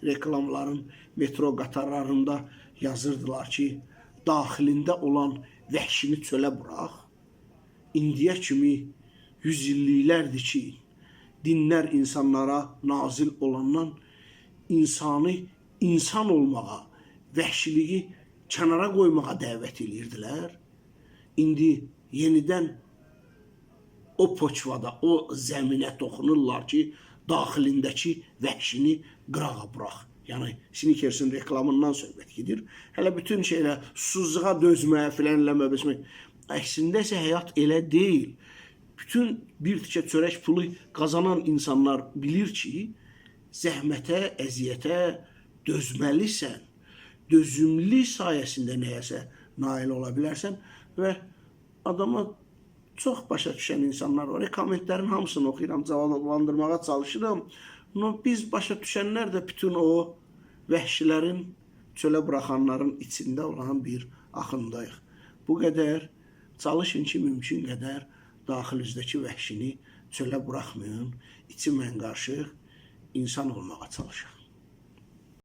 reklamların metro qatarlarında yazırdılar ki, daxilində olan vəhşini çölə burax. İndiyə kimi yüzilliklərdir ki, dinlər insanlara nazil olandan insanı insan olmağa, vəhşiliyi kənara qoymağa dəvət edirdilər. İndi yenidən o poçvada, o zəminə toxunurlar ki, daxilindəki vəhşini qırağa burax. Yəni, Snickers'in reklamından söhbət gedir. Hələ bütün şeylə, susuzluğa dözməyə filan eləmək. Əksində isə həyat elə deyil. Bütün bir tikə çörək pulu qazanan insanlar bilir ki, zəhmətə, əziyyətə dözməlisən. Dözümlü sayəsində nəyəsə nail ola bilərsən və adama çox başa düşən insanlar var. Kommentlərin hamısını oxuyuram, cavablandırmağa çalışıram. Biz başa düşənlər də bütün o vəhşilərin, çölə buraxanların içində olan bir axındayıq. Bu qədər çalışın ki, mümkün qədər daxilinizdəki vəhşini çölə buraxmayın. İçimən qarşı insan olmağa çalışın.